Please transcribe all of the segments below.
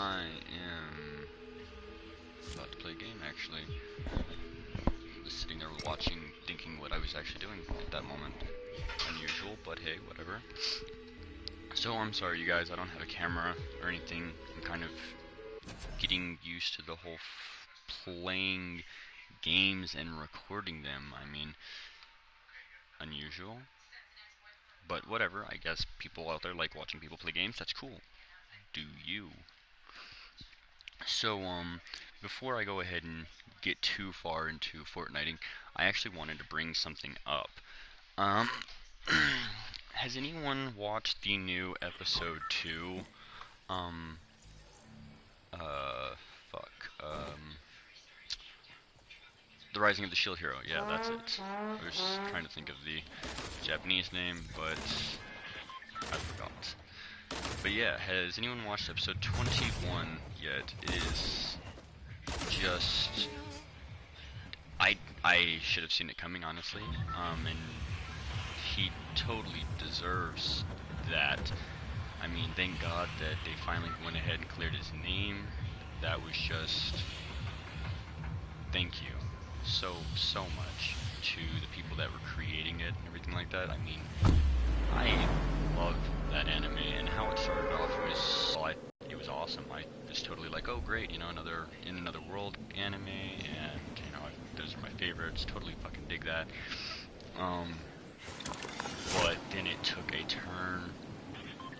I am about to play a game, actually. I was sitting there watching, thinking what I was actually doing at that moment. Unusual, but hey, whatever. So I'm sorry, you guys, I don't have a camera or anything. I'm kind of getting used to the whole playing games and recording them. I mean, unusual. But whatever, I guess people out there like watching people play games. That's cool. Do you? So, before I go ahead and get too far into Fortniting, I actually wanted to bring something up. Um, has anyone watched the new episode 2? Um, fuck, The Rising of the Shield Hero. Yeah, that's it. I was just trying to think of the Japanese name, but I forgot. But yeah, has anyone watched episode 21 yet? It is just... I should have seen it coming, honestly. And he totally deserves that. I mean, thank God that they finally went ahead and cleared his name. That was just... thank you so much to the people that were creating it and everything like that. I mean, I love that anime, and how it started off was, well, it was awesome. I was totally like, oh great, you know, another world anime, and you know, those are my favorites. Totally fucking dig that. But then it took a turn,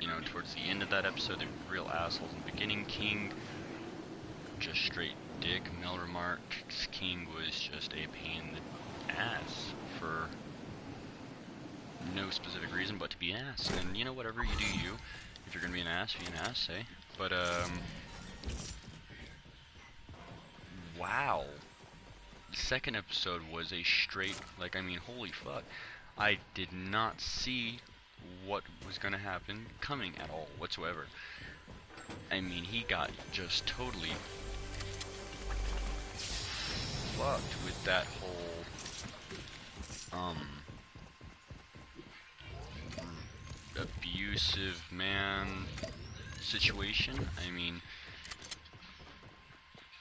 you know, towards the end of that episode. They were real assholes in the beginning. King, just straight dick. Mel remarks King was just a pain in the ass for no specific reason but to be an ass. And you know, whatever, you do you. If you're gonna be an ass, be an ass, eh? But wow. The second episode was a straight, like, I mean, holy fuck. I did not see what was gonna happen coming at all whatsoever. I mean, he got just totally fucked with that whole abusive man situation. I mean,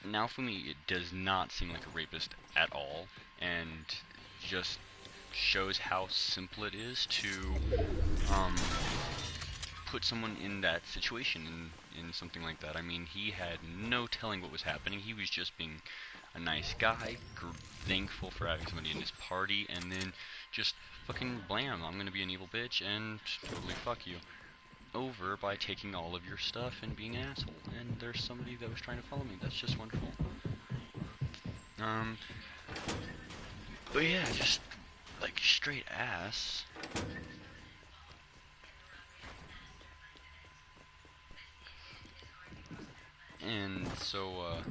now for me, it does not seem like a rapist at all, and just shows how simple it is to put someone in that situation, in something like that. I mean, he had no telling what was happening. He was just being a nice guy, thankful for having somebody in his party, and then just fucking blam, I'm gonna be an evil bitch and totally fuck you over by taking all of your stuff and being an asshole. And there's somebody that was trying to follow me. That's just wonderful. But yeah, just like straight ass. And so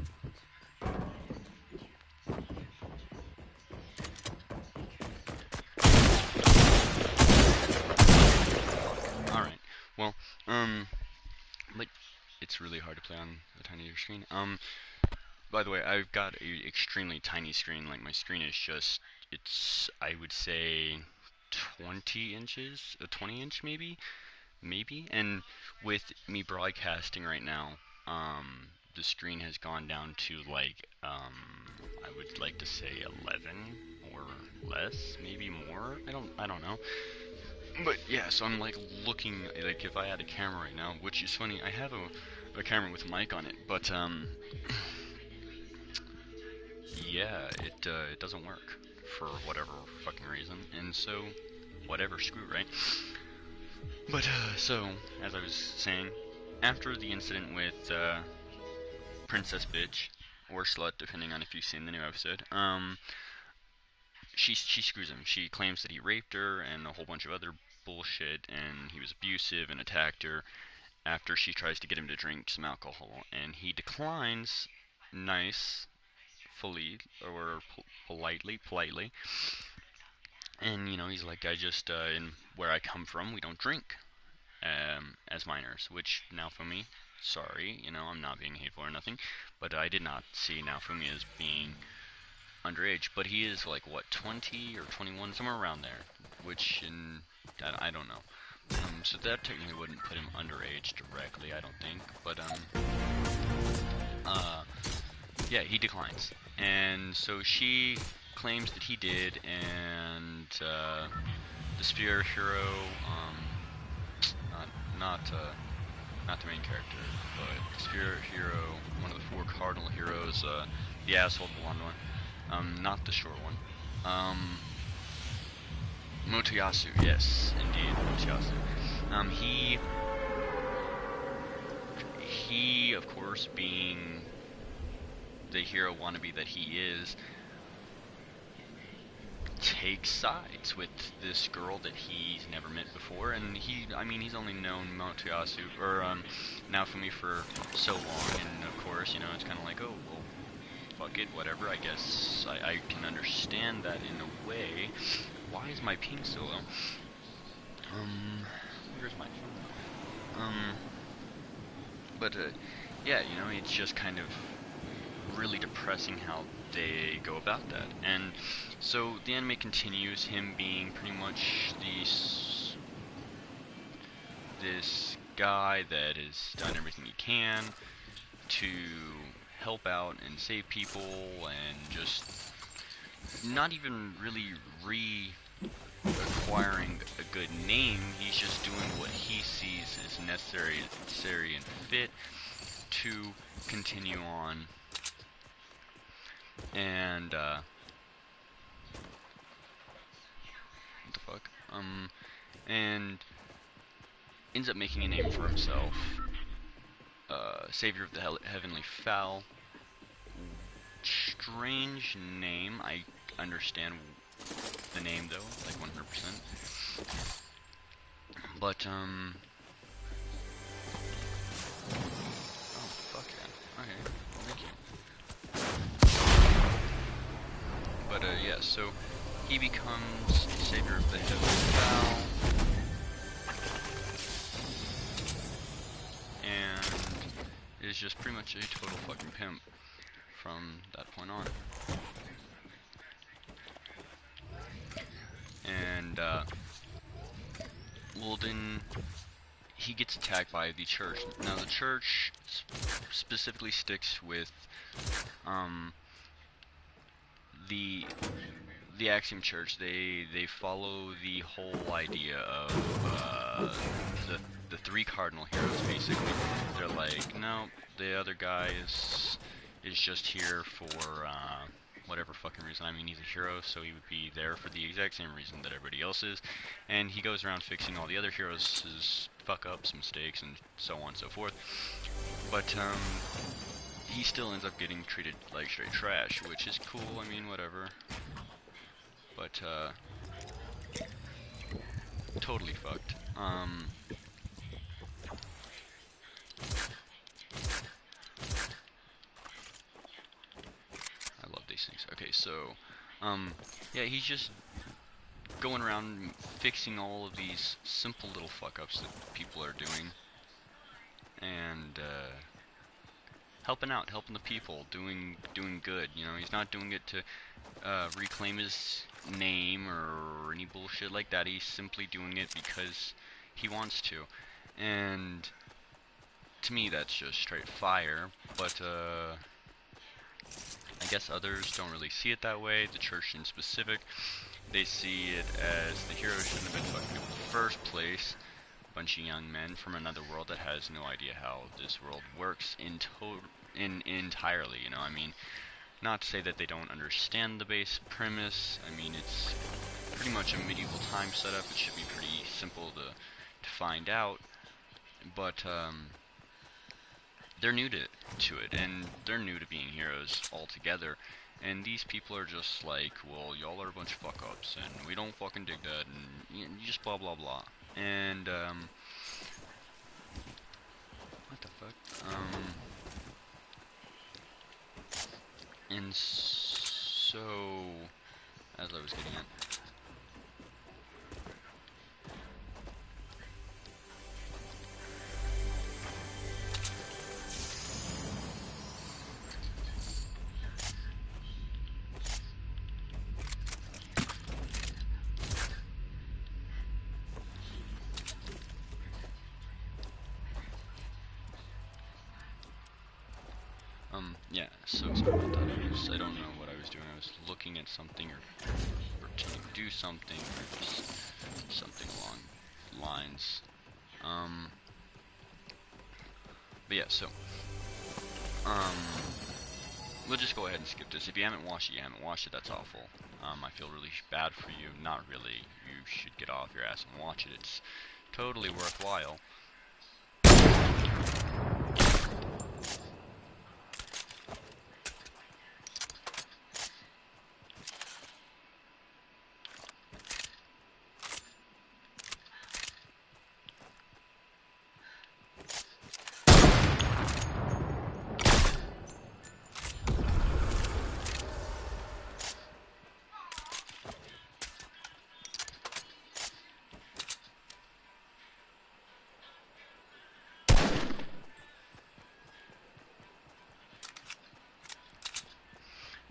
alright, well, but it's really hard to play on a tinier screen. By the way, I've got a extremely tiny screen. Like, my screen is just, it's, I would say 20 inches, a 20 inch maybe, and with me broadcasting right now, the screen has gone down to like, I would like to say 11 or less, maybe more, I don't know. But yeah, so I'm like looking, like if I had a camera right now, which is funny, I have a camera with a mic on it, but yeah, it doesn't work for whatever fucking reason, and so whatever, screw it, right? But so as I was saying, after the incident with Princess Bitch or Slut, depending on if you've seen the new episode, she screws him. She claims that he raped her and a whole bunch of other bullshit, and he was abusive and attacked her after she tries to get him to drink some alcohol, and he declines nicely or politely, and you know, he's like, I just in where I come from, we don't drink as minors, which Naofumi, sorry, you know, I'm not being hateful or nothing, but I did not see Naofumi as being underage, but he is like, what, 20 or 21, somewhere around there, which I don't know. So that technically wouldn't put him underage directly, I don't think, but yeah, he declines. And so she claims that he did, and the spirit hero, not not the main character, but the spirit hero, one of the 4 cardinal heroes, the asshole blonde one, not the short one, Motoyasu, yes, indeed, Motoyasu. He, of course, being the hero wannabe that he is, takes sides with this girl that he's never met before, and he's only known Motoyasu, or, Naofumi for so long, and of course, you know, it's kind of like, oh, well, fuck it, whatever, I guess I can understand that in a way. Why is my ping so low? Where's my phone? But, yeah, you know, it's just kind of really depressing how they go about that. And so the anime continues, him being pretty much this guy that has done everything he can to help out and save people, and just not even really acquiring a good name. He's just doing what he sees is necessary and fit to continue on. And what the fuck? And ends up making a name for himself. Savior of the Heavenly Fowl. Strange name. I understand the name though, like 100%. But oh fuck yeah. Okay, thank you. But yeah, so he becomes Savior of the Heavenly Fowl, and is just pretty much a total fucking pimp from that point on. And well, then he gets attacked by the church. Now the church specifically sticks with the Axiom Church. They follow the whole idea of the 3 cardinal heroes. Basically, they're like, no, the other guy is just here for whatever fucking reason. I mean, he's a hero, so he would be there for the exact same reason that everybody else is, and he goes around fixing all the other heroes' fuck-ups, mistakes, and so on and so forth. But he still ends up getting treated like straight trash, which is cool. I mean, whatever. But totally fucked. Okay, so, yeah, he's just going around fixing all of these simple little fuck-ups that people are doing, and, helping out, helping the people, doing good, you know. He's not doing it to, reclaim his name or any bullshit like that. He's simply doing it because he wants to, and to me, that's just straight fire, but, I guess others don't really see it that way. The church in specific, they see it as the hero shouldn't have been fucking up in the first place. A bunch of young men from another world that has no idea how this world works entirely, you know. I mean, not to say that they don't understand the base premise. I mean, it's pretty much a medieval time setup. It should be pretty simple to find out, but they're new to it, and they're new to being heroes altogether, and these people are just like, well, y'all are a bunch of fuck-ups, and we don't fucking dig that, and you just blah blah blah, and what the fuck, and so, as I was getting at, Yeah, so sorry about that. I don't know what I was doing. I was looking at something or pretending to do something or just something along lines. But yeah, so, we'll just go ahead and skip this. If you haven't watched it, you haven't watched it, that's awful. I feel really bad for you. Not really. You should get off your ass and watch it. It's totally worthwhile.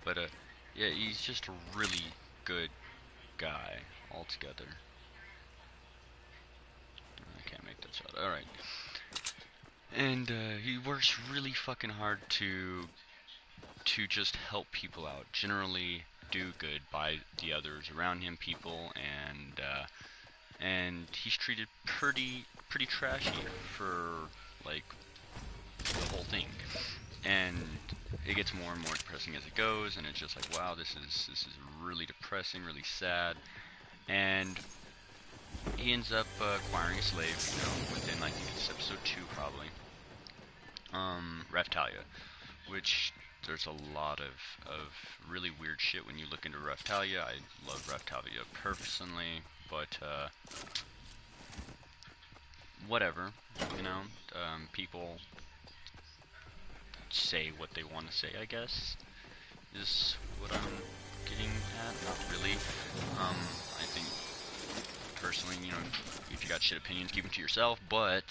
But, yeah, he's just a really good guy altogether. I can't make that shot. Alright. And, he works really fucking hard to just help people out. Generally do good by the others around him, people, and he's treated pretty trashy for, like, the whole thing. And it gets more and more depressing as it goes, and it's just like, wow, this is really depressing, really sad. And he ends up acquiring a slave, you know, within, I think it's episode 2 probably. Raftalia, which there's a lot of really weird shit when you look into Raftalia. I love Raftalia personally, but whatever, you know, people say what they want to say, I guess, is what I'm getting at. Not really. I think, personally, you know, if you got shit opinions, keep them to yourself, but,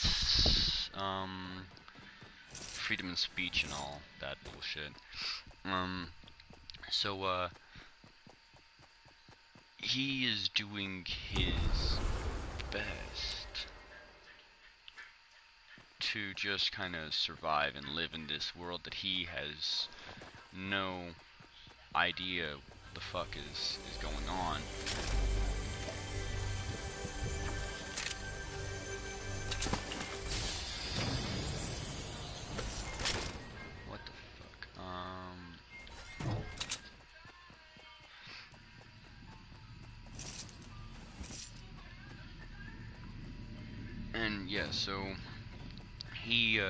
freedom of speech and all that bullshit. So, he is doing his best to just kind of survive and live in this world that he has no idea the fuck is going on. What the fuck? And yeah, so he,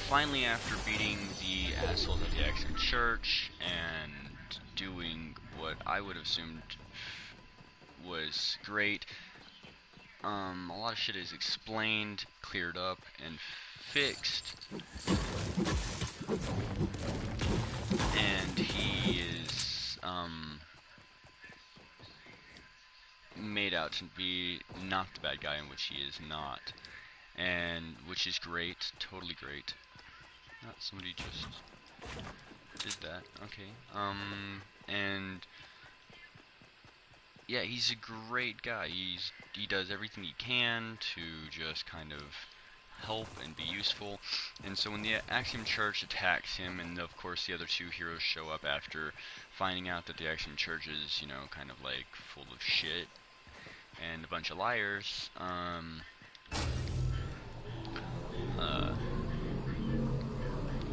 finally, after beating the assholes at the Axiom Church and doing what I would have assumed was great, a lot of shit is explained, cleared up, and fixed. And he is, made out to be not the bad guy, in which he is not. And, which is great, totally great. Oh, somebody just did that, okay. And, yeah, he's a great guy. He does everything he can to just kind of help and be useful. And so when the Axiom Church attacks him, and of course the other two heroes show up after finding out that the Axiom Church is, you know, kind of like full of shit and a bunch of liars,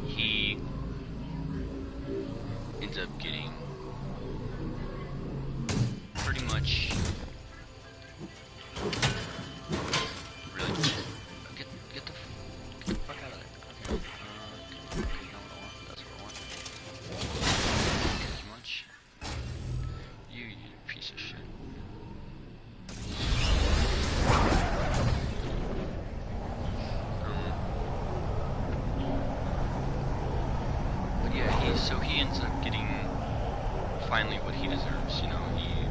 he ends up getting pretty much really get the fuck out of there. Okay, not what I want. That's what I want. Too much. You piece of shit. But yeah, so he ends up getting finally what he deserves. You know,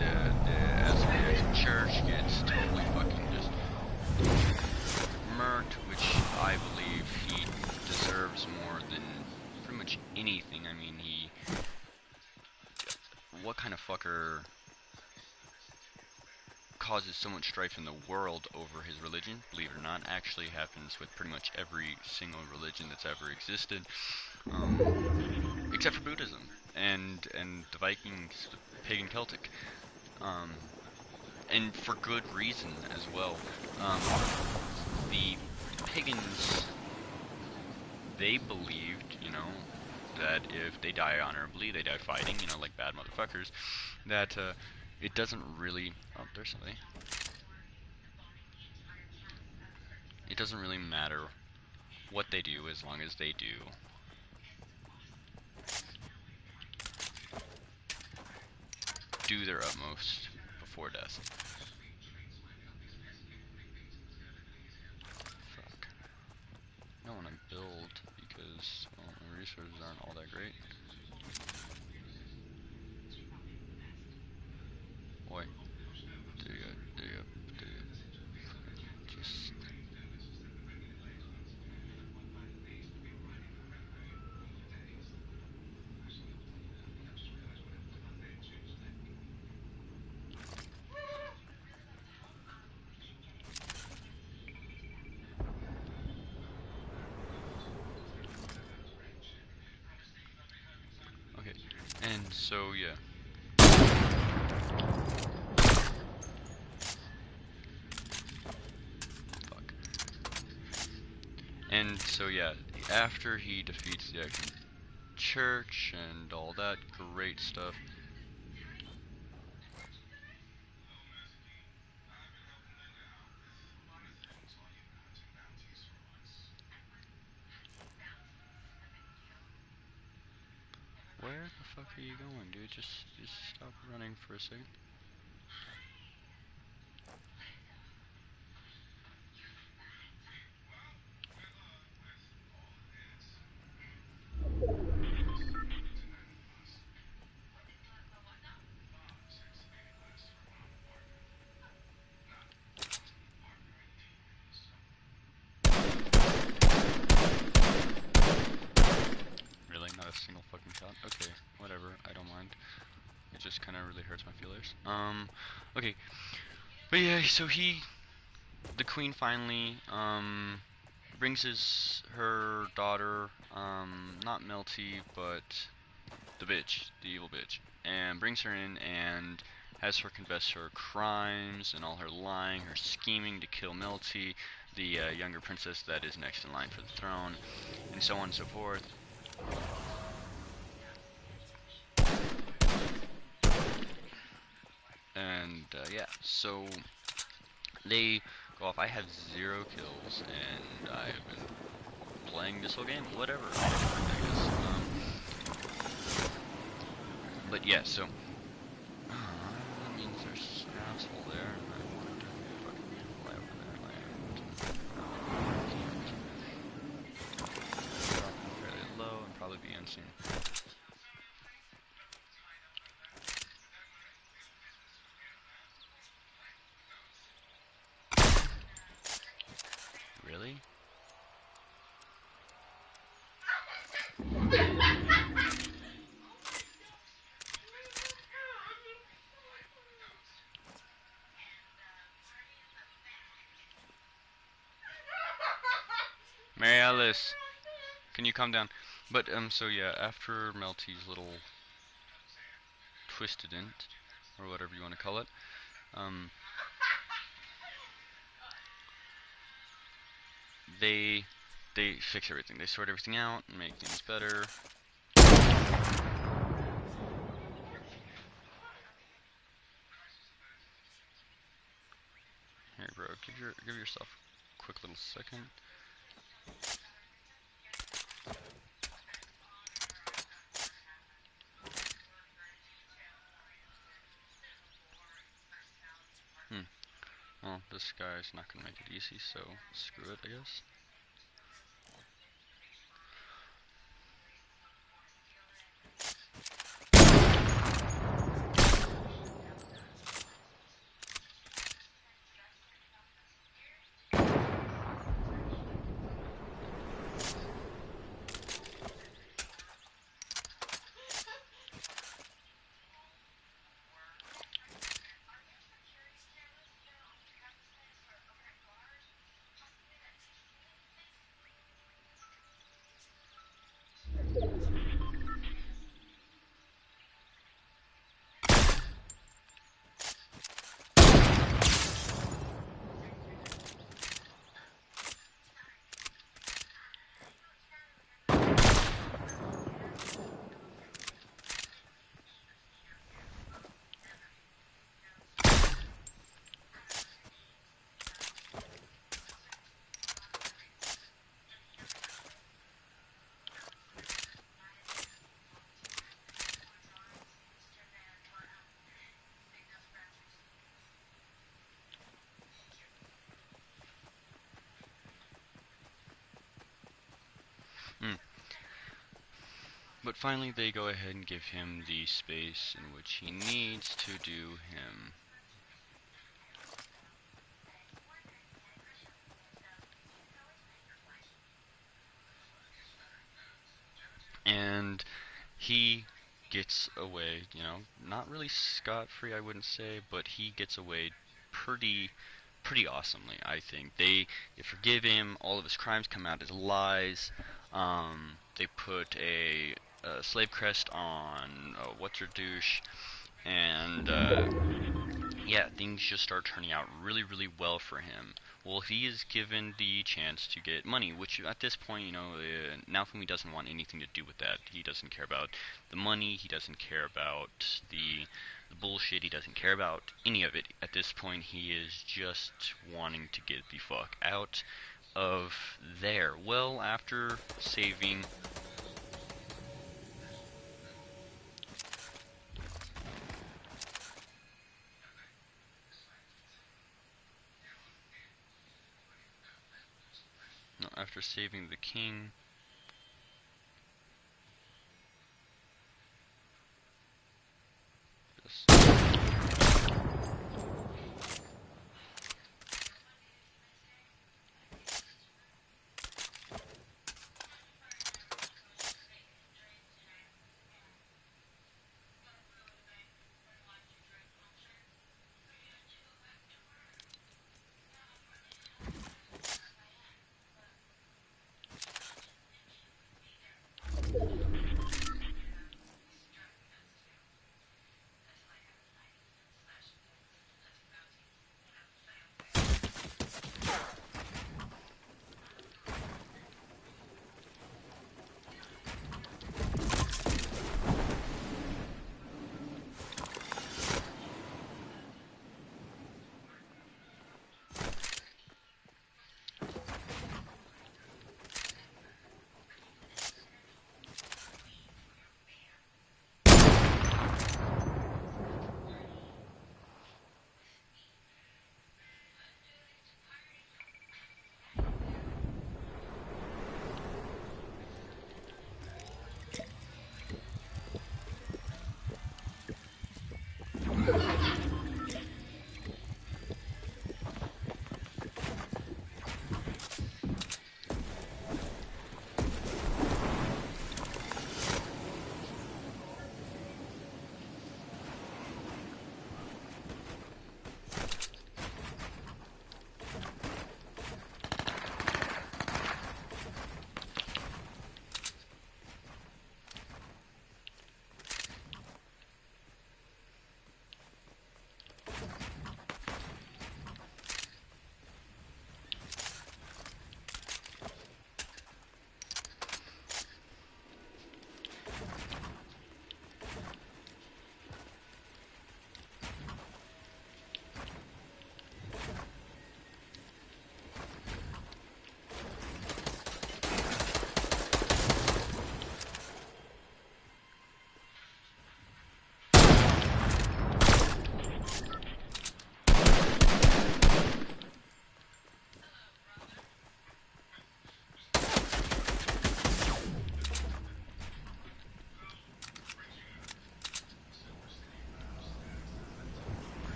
as the Axiom Church gets totally fucking just murked, which I believe he deserves more than pretty much anything. I mean, what kind of fucker causes so much strife in the world over his religion, believe it or not, actually happens with pretty much every single religion that's ever existed, except for Buddhism and the Vikings, pagan Celtic, and for good reason as well. The pagans, they believed, you know, that if they die honorably, they die fighting, you know, like bad motherfuckers, that it doesn't really, oh, there's somebody. It doesn't really matter what they do as long as they do their utmost before death. Fuck. I don't want to build because, well, my resources aren't all that great. Boy. There you go, there you go, there you go. Just... Okay, and so, yeah. Fuck. And so, yeah, after he defeats the Action Church and all that great stuff, where the fuck are you going, dude? Just stop running for a second. Really? Not a single fucking shot? Okay, whatever, I don't mind. It just kinda really hurts my feelers. Okay. But yeah, so the queen finally, brings her daughter, not Melty, but the bitch, the evil bitch, and brings her in and has her confess her crimes and all her lying, her scheming to kill Melty, the younger princess that is next in line for the throne, and so on and so forth. And yeah, so they go off. I have 0 kills, and I've been playing this whole game. Whatever. I guess. But yeah, so that means there's an asshole there, and I wanted to fucking fly over there, drop him fairly low, and probably be unseen. Really? Mary Alice, can you calm down? But so yeah, after Melty's little twistedent, or whatever you want to call it, they fix everything. They sort everything out and make things better. Here, bro, give yourself a quick little second. Well, this guy's not gonna make it easy, so screw it, I guess. Mm. But finally, they go ahead and give him the space in which he needs to do him. And he gets away, you know, not really scot-free, I wouldn't say, but he gets away pretty awesomely, I think. They forgive him. All of his crimes come out as lies. They put a slave crest on what's her douche, and yeah, things just start turning out really well for him. Well, he is given the chance to get money, which at this point, you know, Naofumi doesn't want anything to do with that. He doesn't care about the money. He doesn't care about the bullshit. He doesn't care about any of it. At this point, he is just wanting to get the fuck out of there. Well, after saving no, after saving the king, just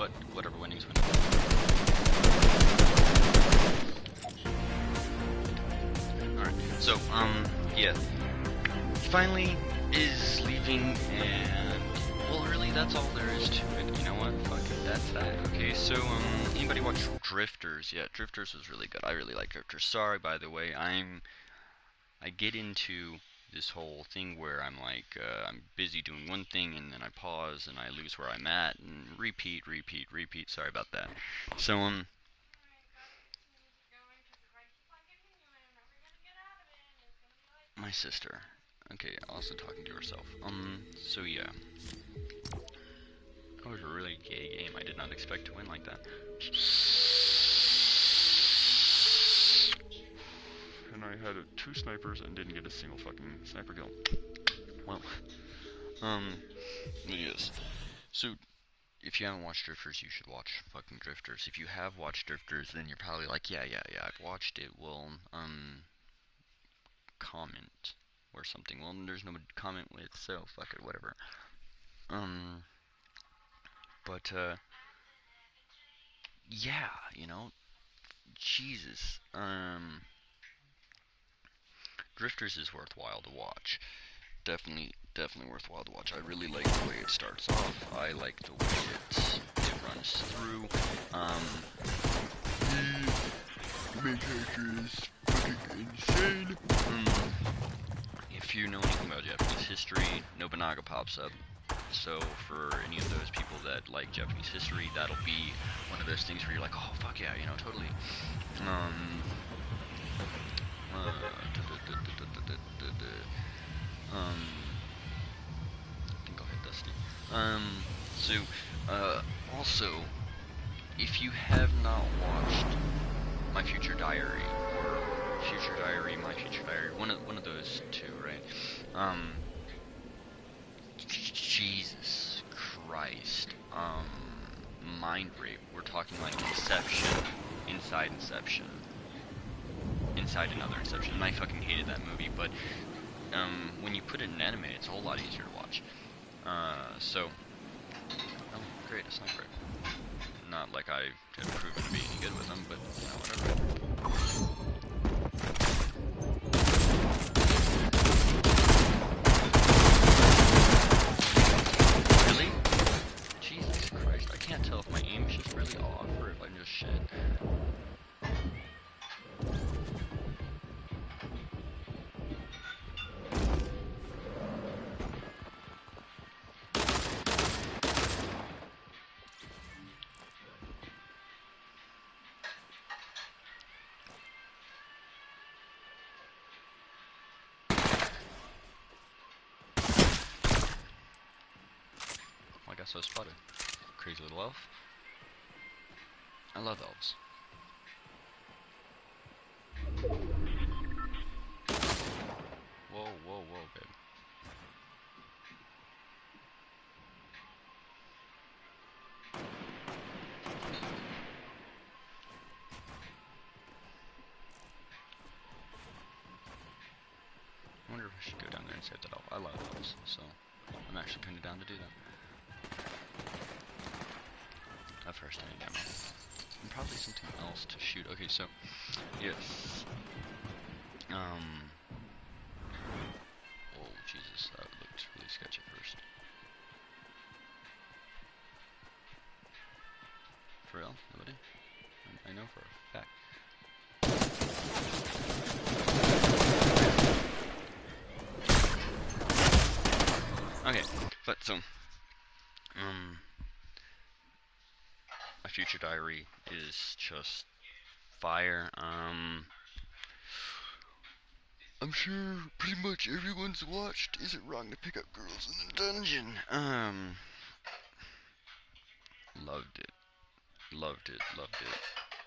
but whatever, winning's winning. Alright, so, yeah. Finally is leaving, and, well, really, that's all there is to it. You know what? Fuck it, that's that. Okay, so, anybody watch Drifters? Yeah, Drifters was really good. I really like Drifters. Sorry, by the way, I get into this whole thing where I'm like, I'm busy doing one thing, and then I pause, and I lose where I'm at, and repeat. Sorry about that. So, my sister. Okay, also talking to herself. So yeah. That was a really gay game. I did not expect to win like that. And I had 2 snipers and didn't get a single fucking sniper kill. Well, yes. So, if you haven't watched Drifters, you should watch fucking Drifters. If you have watched Drifters, then you're probably like, yeah, I've watched it. Well, comment or something. Well, there's nobody to comment with, so fuck it, whatever. But, yeah, you know, Jesus, Drifters is worthwhile to watch. Definitely worthwhile to watch. I really like the way it starts off. I like the way it runs through. The main character is fucking insane. If you know anything about Japanese history, Nobunaga pops up. So for any of those people that like Japanese history, that'll be one of those things where you're like, oh fuck yeah, you know, totally. I think I'll hit Dusty. Also, if you have not watched My Future Diary or Future Diary, My Future Diary, one of those two, right? Jesus Christ. Mind rape. We're talking like Inception, inside Inception, inside another Inception. And I fucking hated that movie, but when you put it in anime, it's a whole lot easier to watch. Oh, great, a sniper. Not like I have proven to be any good with them, but you know, whatever. Really? Jesus Christ, I can't tell if my aim is just really off or if I'm just shit. I guess I was spotted. Crazy little elf. I love elves. Whoa, babe. I wonder if I should go down there and save that elf. I love elves, so I'm actually kind of down to do that. At first, I need ammo. And probably something else to shoot. Okay, so, yes. Oh, Jesus, that looked really sketchy at first. For real? Nobody? I know for a fact. Okay, but so, My Future Diary is just fire. I'm sure pretty much everyone's watched Is It Wrong to Pick Up Girls in the Dungeon? Loved it. Loved it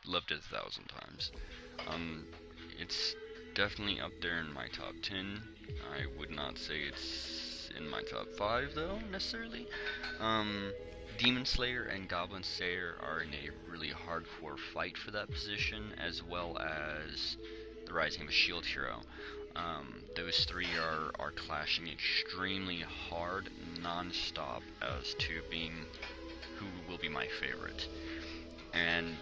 1,000 times. It's definitely up there in my top 10. I would not say it's in my top 5 though, necessarily. Demon Slayer and Goblin Slayer are in a really hardcore fight for that position, as well as the Rising of a Shield Hero. Those three are clashing extremely hard, non-stop, as to being who will be my favorite. And,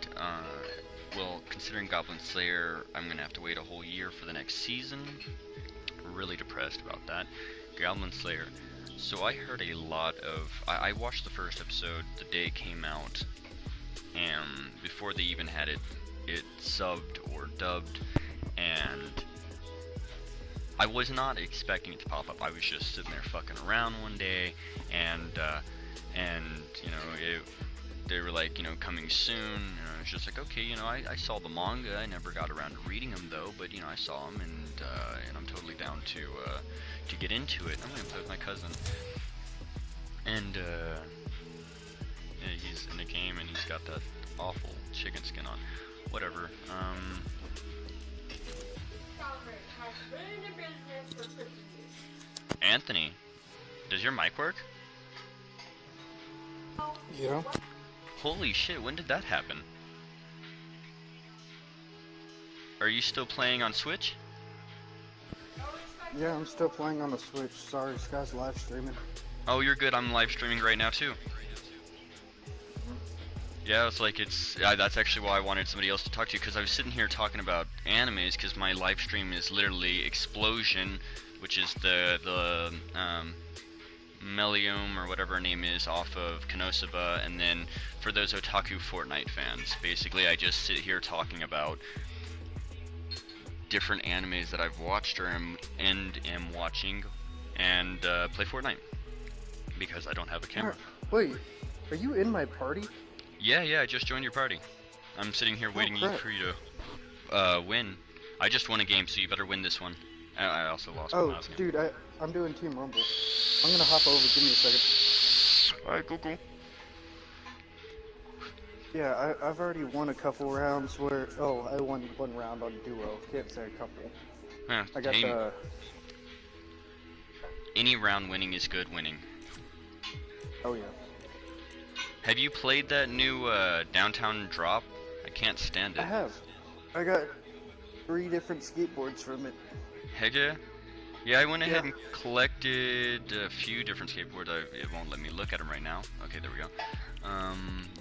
well, considering Goblin Slayer, I'm gonna have to wait a whole year for the next season. Really depressed about that. Goblin Slayer. So I heard a lot of... I watched the first episode the day it came out, and before they even had it subbed or dubbed, and I was not expecting it to pop up. I was just sitting there fucking around one day, and you know, they were like, you know, coming soon, and I was just like, okay, you know, I saw the manga. I never got around to reading them though, but you know, I saw them, and I'm totally down to get into it. I'm gonna play with my cousin, and yeah, he's in the game, and he's got that awful chicken skin on. Whatever. Anthony, does your mic work? Yeah. Holy shit, when did that happen? Are you still playing on Switch? Yeah, I'm still playing on the Switch. Sorry, this guy's live streaming. Oh, you're good. I'm live streaming right now too. Yeah, it's like that's actually why I wanted somebody else to talk to, because I was sitting here talking about animes, because my live stream is literally Explosion, which is the Melium or whatever her name is off of Konosuba, and then for those otaku Fortnite fans, basically I just sit here talking about different animes that I've watched or am watching, and play Fortnite because I don't have a camera. Wait, are you in my party? Yeah, I just joined your party. I'm sitting here waiting for you to win. I just won a game, so you better win this one. I also lost my mouse game. Dude, I'm doing Team Rumble. I'm gonna hop over, give me a second. Alright, cool. Yeah, I've already won a couple rounds where... Oh, I won one round on duo. Can't say a couple. Yeah, I got any round winning is good winning. Oh, yeah. Have you played that new Downtown Drop? I can't stand it. I have. I got 3 different skateboards from it. Heck yeah? Yeah, I went ahead and collected a few different skateboards. It won't let me look at them right now. Okay, there we go.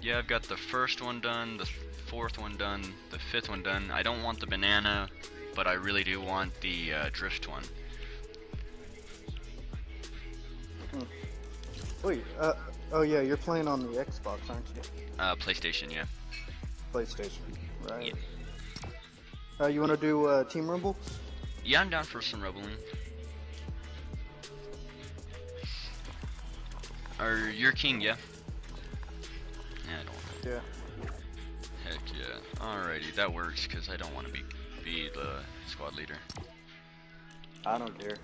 Yeah, I've got the first one done, the 4th one done, the 5th one done. I don't want the banana, but I really do want the drift one. Wait, oh yeah, you're playing on the Xbox, aren't you? PlayStation, yeah. PlayStation, right. Yeah. You wanna do Team Rumble? Yeah, I'm down for some rumbling. You're king, yeah? Yeah, I don't know. Yeah. Heck yeah. Alrighty, that works, because I don't want to be the squad leader. I don't care.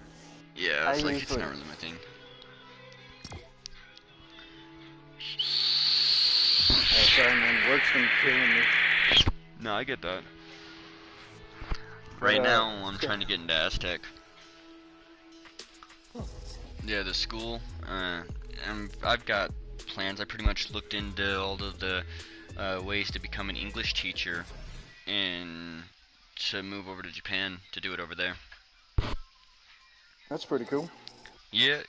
Yeah, it's like, it's not really my thing. Oh, sorry man, work's been killing me. No, I get that. Right now, I'm trying to get into Aztec. Yeah, the school. And I've got plans. I pretty much looked into all of the ways to become an English teacher and to move over to Japan to do it over there. That's pretty cool. Yeah.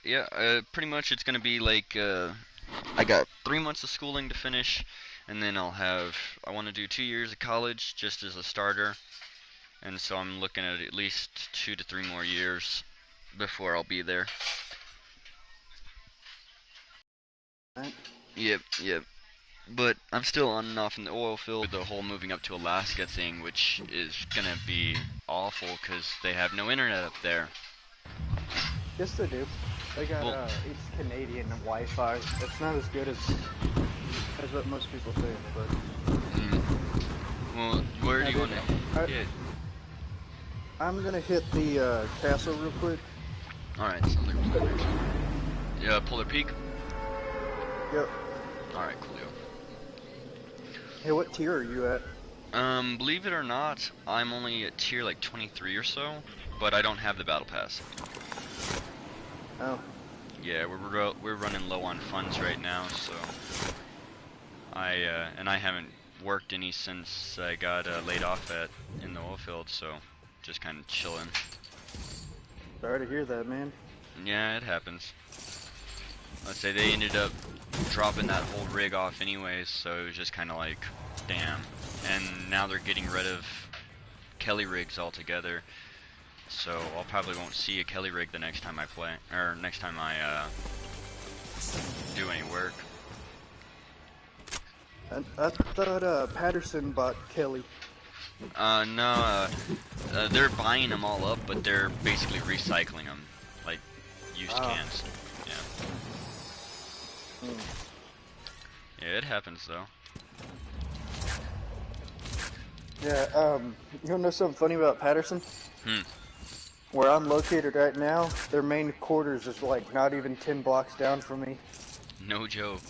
Pretty much it's gonna be like I got 3 months of schooling to finish, and then I want to do 2 years of college just as a starter. And so I'm looking at least 2 to 3 more years before I'll be there. Right. Yep. But I'm still on and off in the oil field with the whole moving up to Alaska thing, which is gonna be awful because they have no internet up there. Yes, they do. They got it's Canadian Wi-Fi. It's not as good as what most people think, but. Well, where do you want to hit? I'm gonna hit the castle real quick. Alright, sounds like a plan. Yeah, Polar Peak? Yep. Alright, coolio. Hey, what tier are you at? Believe it or not, I'm only at tier like 23 or so, but I don't have the battle pass. Oh. Yeah, we're running low on funds right now, so I haven't worked any since I got laid off in the oil field, so just kind of chilling. Sorry to hear that, man. Yeah, it happens. Let's say they ended up dropping that whole rig off anyways, so it was just kind of like, damn. And now they're getting rid of Kelly rigs altogether, so I'll probably won't see a Kelly rig the next time I play, or next time I do any work. I thought Patterson bought Kelly. No, they're buying them all up, but they're basically recycling them, like used cans. Yeah. Yeah, it happens though. Yeah, you wanna know something funny about Patterson? Where I'm located right now, their main quarters is like not even 10 blocks down from me. No joke.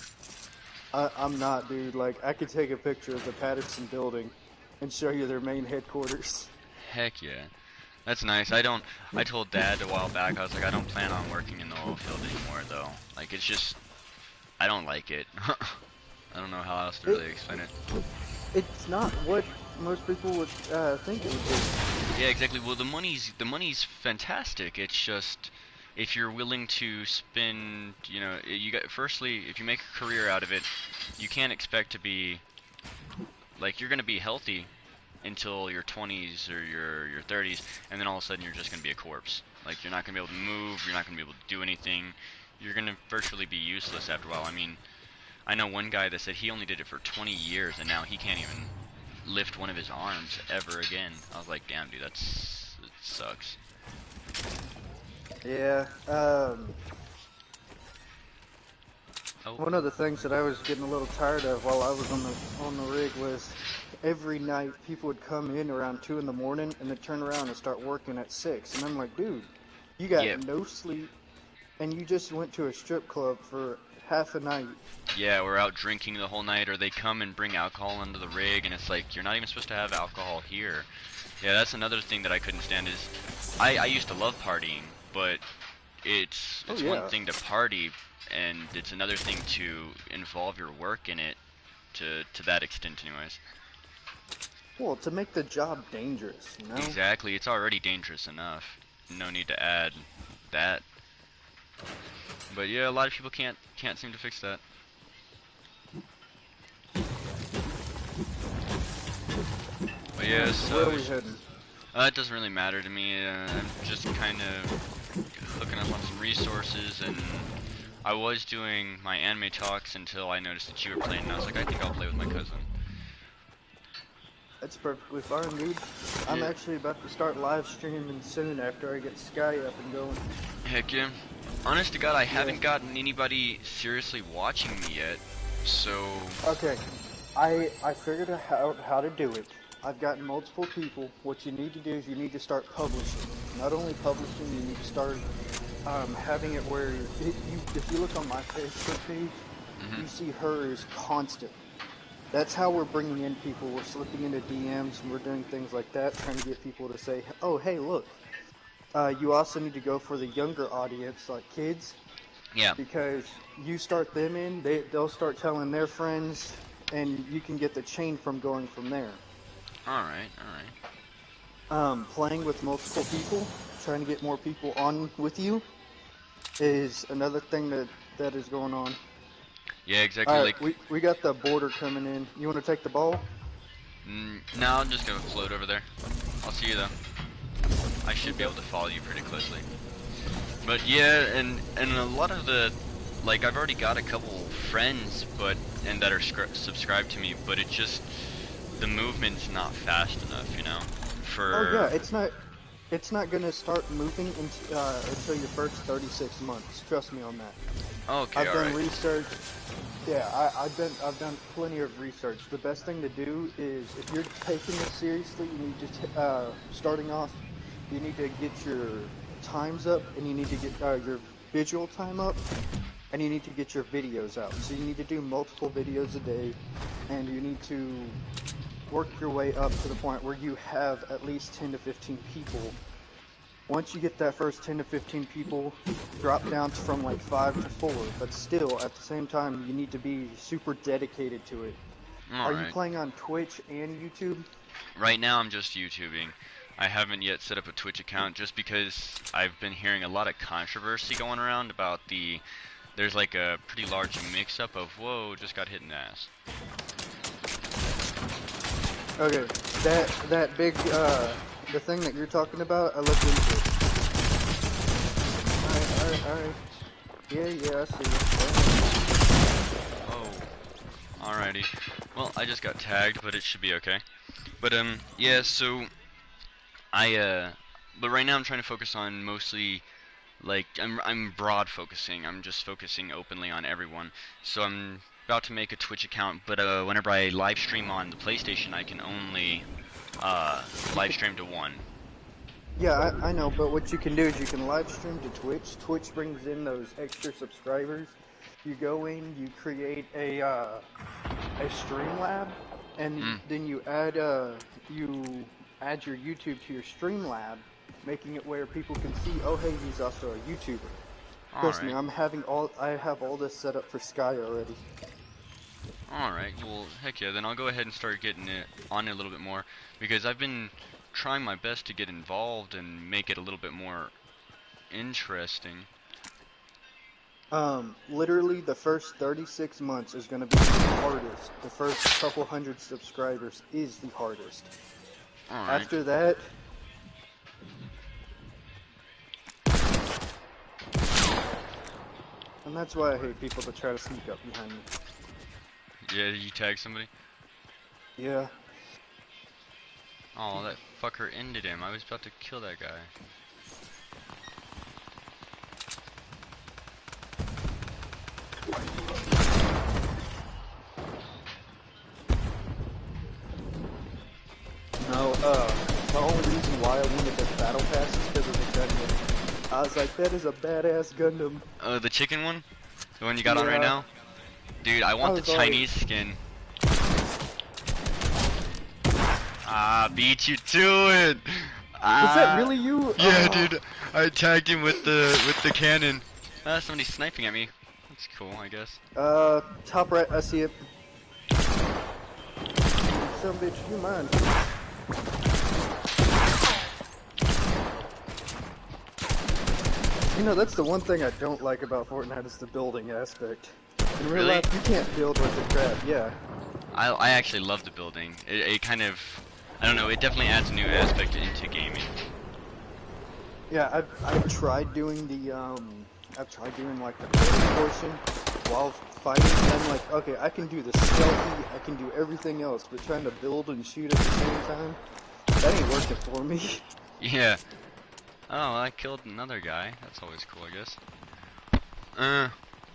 I'm not, dude. Like, I could take a picture of the Patterson building and show you their main headquarters. Heck yeah. That's nice. I told Dad a while back, I was like, I don't plan on working in the oil field anymore though. Like, it's just, I don't like it. I don't know how else to really explain it. It's not what most people would think it would be. Yeah, exactly. Well, the money's fantastic. It's just, if you're willing to spend, you know, firstly, if you make a career out of it, you can't expect to be, like, you're gonna be healthy until your 20s or your 30s, and then all of a sudden you're just gonna be a corpse. Like, you're not gonna be able to move, you're not gonna be able to do anything. You're gonna virtually be useless after a while. I mean, I know one guy that said he only did it for 20 years, and now he can't even lift one of his arms ever again. I was like, damn, dude, it sucks. Yeah, one of the things that I was getting a little tired of while I was on the rig was every night people would come in around 2 in the morning and they'd turn around and start working at 6. And I'm like, dude, you got no sleep and you just went to a strip club for half a night. Yeah, we're out drinking the whole night, or they come and bring alcohol into the rig, and it's like, you're not even supposed to have alcohol here. Yeah, that's another thing that I couldn't stand is, I used to love partying, but it's one thing to party, and it's another thing to involve your work in it, to that extent anyways. Well, to make the job dangerous, you know? Exactly, it's already dangerous enough. No need to add that. But yeah, a lot of people can't seem to fix that. But yeah, so where are we heading? It doesn't really matter to me. I'm just kind of hooking up on some resources, and I was doing my anime talks until I noticed that you were playing, and I was like, I think I'll play with my cousin. That's perfectly fine, dude. I'm actually about to start live streaming soon after I get Sky up and going. Heck yeah. Honest to God, I haven't gotten anybody seriously watching me yet, so... Okay, I figured out how to do it. I've gotten multiple people. What you need to do is you need to start publishing. Not only publishing, you need to start having it where if you look on my Facebook page, you see hers constant. That's how we're bringing in people. We're slipping into DMs and we're doing things like that, trying to get people to say, oh, hey, look. You also need to go for the younger audience, like kids. Yeah. Because you start them in, they'll start telling their friends, and you can get the chain from going from there. Alright, alright. Playing with multiple people, trying to get more people on with you, is another thing that is going on. Yeah, exactly. Alright, like we got the border coming in. You want to take the ball? No, I'm just gonna float over there. I'll see you though. I should be able to follow you pretty closely. But yeah, and a lot of the, like, I've already got a couple friends, and that are subscribed to me, but it just, the movement's not fast enough, you know. Oh yeah, it's not gonna start moving until your first 36 months. Trust me on that. Okay, I've done research. Yeah, I've done plenty of research. The best thing to do is, if you're taking this seriously, you need to starting off, you need to get your times up, and you need to get your visual time up, and you need to get your videos out. So you need to do multiple videos a day, and you need to work your way up to the point where you have at least 10 to 15 people. Once you get that first 10 to 15 people, drop down from like 5 to 4, but still, at the same time, you need to be super dedicated to it. Are you playing on Twitch and YouTube? Right now I'm just YouTubing. I haven't yet set up a Twitch account just because I've been hearing a lot of controversy going around about the there's like a pretty large mix-up of whoa, just got hit in the ass. Okay, that big the thing that you're talking about, I looked into it. Alright. Yeah, I see it. Oh, alrighty. Well, I just got tagged, but it should be okay. But yeah. So but right now I'm trying to focus on mostly. Like, I'm broad focusing. I'm just focusing openly on everyone. So I'm about to make a Twitch account, but whenever I live stream on the PlayStation, I can only live stream to one. Yeah, I know, but what you can do is you can live stream to Twitch. Twitch brings in those extra subscribers. You go in, you create a Streamlab, and then you add your YouTube to your Streamlab, making it where people can see, oh hey, he's also a YouTuber. Trust me, I have all this set up for Sky already. Alright, well, heck yeah, then I'll go ahead and start getting it on it a little bit more, because I've been trying my best to get involved and make it a little bit more interesting. Literally the first 36 months is going to be the hardest. The first couple hundred subscribers is the hardest. Alright. After that, and that's why I hate people that try to sneak up behind me. Yeah, did you tag somebody? Yeah. Oh, that fucker ended him. I was about to kill that guy. No, the only reason why I wanted the battle pass is because of the Gundam. I was like, that is a badass Gundam. Oh, the chicken one? The one you got on right now? Dude, I want the Chinese skin. Ah, beat you to it! Was that really you? Yeah, dude. I tagged him with the cannon. Somebody's sniping at me. That's cool, I guess. Top right, I see it. Some bitch, you mind? You know, that's the one thing I don't like about Fortnite is the building aspect. In real life, you can't build with the crap, yeah. I actually love the building. It kind of, I don't know, it definitely adds a new aspect into gaming. Yeah, I've tried doing the like the building portion while fighting, and I'm like, okay, I can do the stealthy, I can do everything else, but trying to build and shoot at the same time, that ain't working for me. Yeah. Oh, I killed another guy. That's always cool, I guess.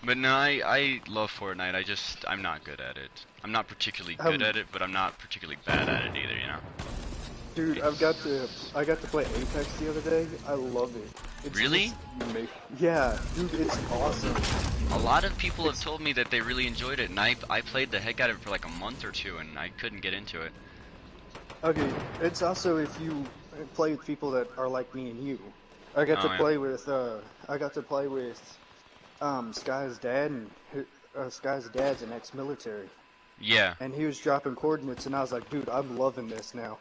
But no, I love Fortnite. I'm not good at it. I'm not particularly good at it, but I'm not particularly bad at it either, you know? Dude, I got to play Apex the other day. I love it. It's really? Yeah, dude, it's awesome. A lot of people have told me that they really enjoyed it, and I played the heck out of it for like a month or two, and I couldn't get into it. Okay, it's also if you play with people that are like me and you. I got to play with Sky's dad, and Sky's dad's an ex-military. Yeah. And he was dropping coordinates, and I was like, dude, I'm loving this now.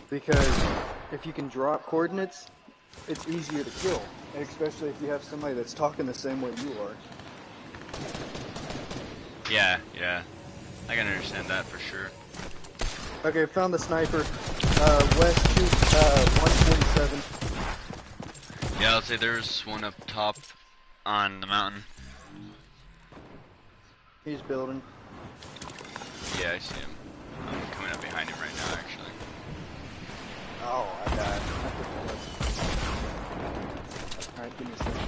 Because if you can drop coordinates, it's easier to kill, especially if you have somebody that's talking the same way you are. Yeah, I can understand that for sure. Okay, found the sniper. West 147. Yeah, I'll say there's one up top on the mountain. He's building. Yeah, I see him. I'm coming up behind him right now, actually. Oh, I died. Alright, give me a second.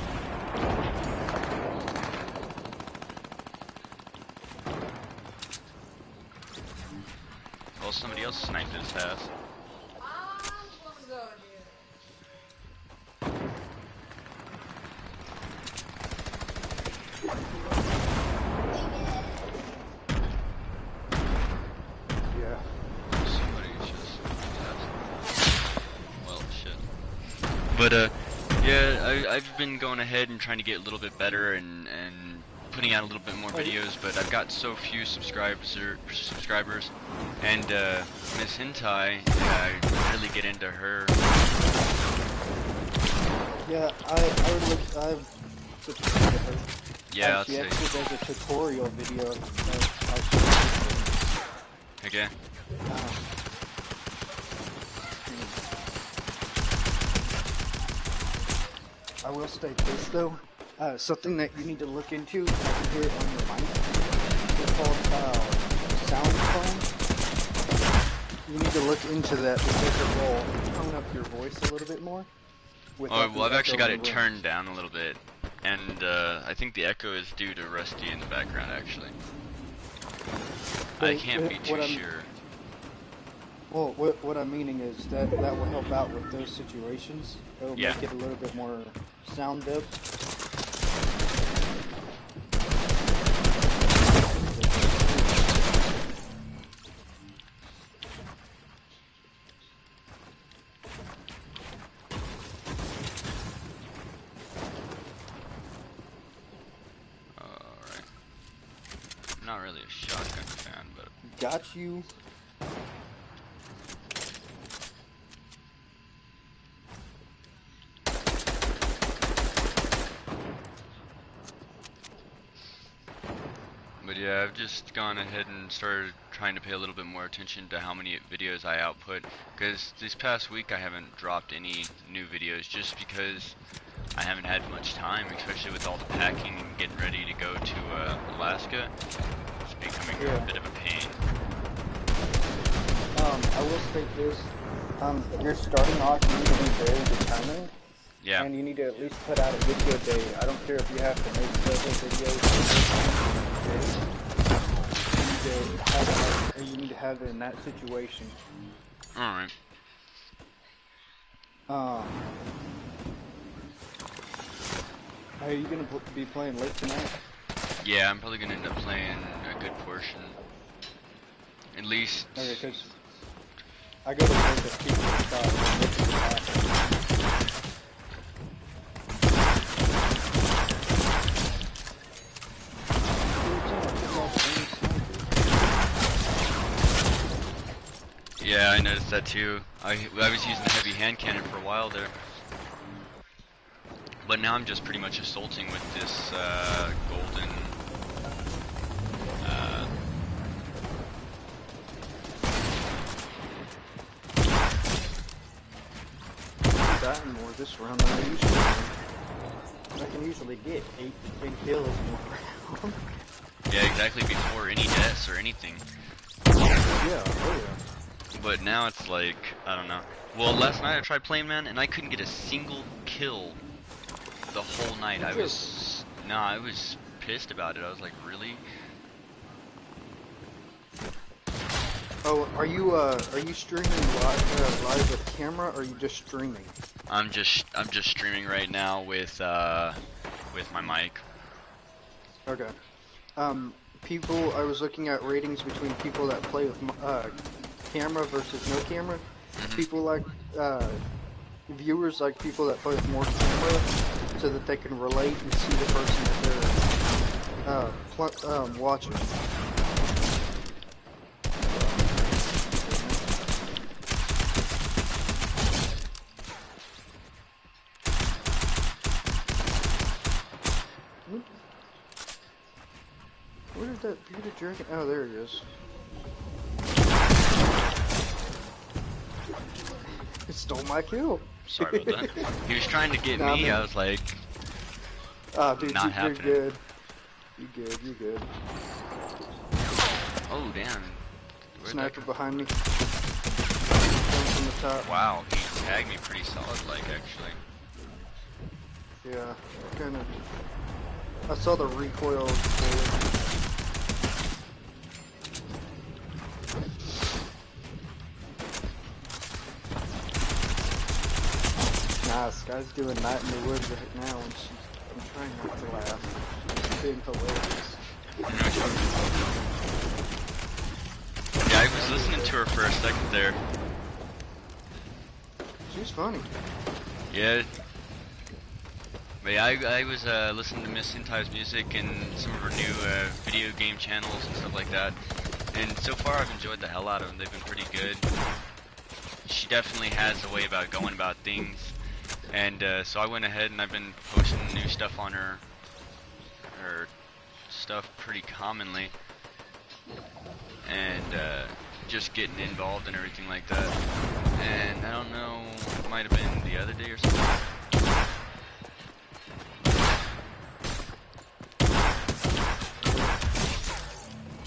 Well, somebody else sniped his ass. But yeah, I've been going ahead and trying to get a little bit better and putting out a little bit more videos, but I've got so few subscribers, and Miss Hentai, I really get into her. Yeah, I would look. I've subscribed to her. Yeah, I'd She say. actually does a tutorial video. Okay. I will state this though. Something that you need to look into. I can hear it on your mic. They're called sound phones. You need to look into that because it will tone up your voice a little bit more. Oh, well, I've actually got it turned down a little bit, and I think the echo is due to Rusty in the background, actually. I can't be too sure. Well, what I'm meaning is that will help out with those situations. It'll make it a little bit more sound depth. Alright. I'm not really a shotgun fan, but... Got you. But yeah, I've just gone ahead and started trying to pay a little bit more attention to how many videos I output, because this past week I haven't dropped any new videos just because I haven't had much time, especially with all the packing and getting ready to go to Alaska. It's becoming a bit of a pain. I will state this. You're starting off, you need to be very determined. Yeah. And you need to at least put out a video a day. I don't care if you have to make several videos. You need to have it in that situation. Alright. Are you going to be playing late tonight? Yeah, I'm probably going to end up playing a good portion. At least... Okay, because I go to work at people Yeah, I noticed that too. I was using the heavy hand cannon for a while there. But now I'm just pretty much assaulting with this golden... gotten more this round than I usually do. I can usually get 8 to 10 kills in one round. Yeah, exactly, before any deaths or anything. Yeah, oh yeah. But now it's like, I don't know. Well, last night I tried playing, man, and I couldn't get a single kill the whole night. I was pissed about it. I was like, really? Oh, are you streaming live with camera, or are you just streaming? I'm just streaming right now with my mic. Okay. People, I was looking at ratings between people that play with camera versus no camera. Mm-hmm. People like viewers like people that play with more camera, so that they can relate and see the person that they're watching. Where did that bearded dragon? Oh, there he is. It stole my kill. Sorry about that. He was trying to get me. I was like, dude, not you're happening. good. You good? You good? Oh damn! Where'd Sniper that behind me. From the top. Wow, he tagged me pretty solid, like actually. Yeah, kind of. I saw the recoil bullet. Nah, this guy's doing Night in the Woods right now, and I'm trying not to laugh. It's being hilarious. Yeah, I was listening to her for a second there. She's funny. Yeah. But yeah, I was listening to Miss Sentai's music and some of her new video game channels and stuff like that. And so far I've enjoyed the hell out of them. They've been pretty good. She definitely has a way about going about things And so I went ahead and I've been posting new stuff on her stuff pretty commonly, and just getting involved and everything like that. And I don't know, it might have been the other day or something.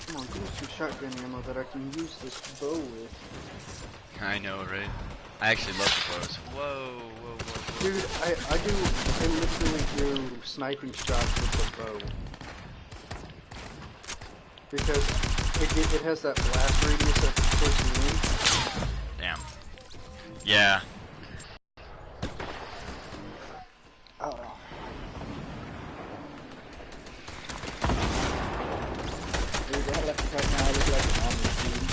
Come on, give me some shotgun ammo that I can use this bow with. I know, right? I actually love the bows. Whoa, whoa, whoa, whoa. Dude, I literally do sniping shots with the bow. Because it has that blast radius of towards the wind. Damn. Yeah. Oh. Dude, right now I look like an Amish dude.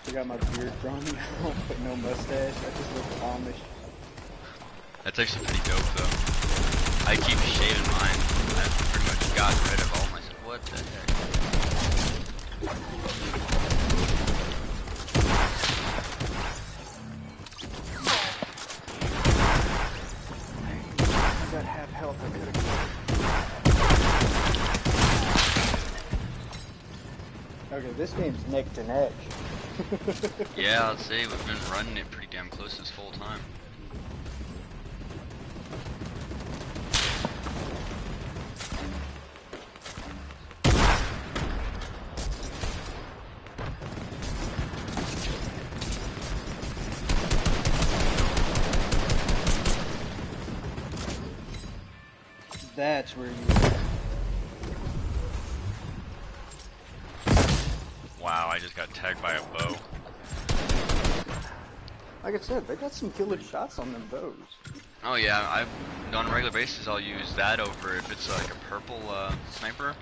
I got my beard grown now, but no mustache. I just look Amish. That's actually pretty dope, though. I keep shaving mine. I've pretty much gotten rid of all my... What the heck? I got half health. I could have. Okay, this game's neck to neck. Yeah, I'd say we've been running it pretty damn close this whole time. That's where you. Wow, I just got tagged by a bow. Like I said, they got some killer shots on them bows. Oh yeah, on a regular basis I'll use that over if it's like a purple sniper.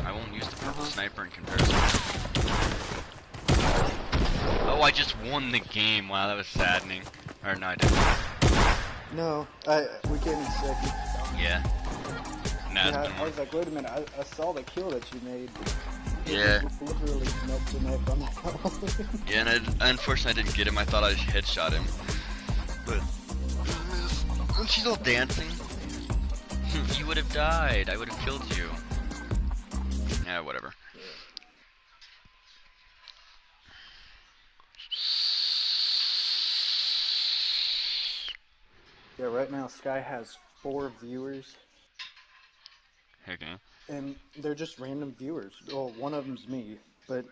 I won't use the purple sniper in comparison. Oh, I just won the game. Wow, that was saddening. Or no, I didn't. No, we came in second. Yeah. Nah, Yeah, I was like, wait a minute, I saw the kill that you made. Yeah. Literally smoked the neck on that one. Yeah, and unfortunately I didn't get him. I thought I headshot him. But when she's all dancing, you would have died. I would have killed you. Yeah, whatever. Yeah, right now Sky has 4 viewers. Okay. And they're just random viewers. Well, one of them's me, but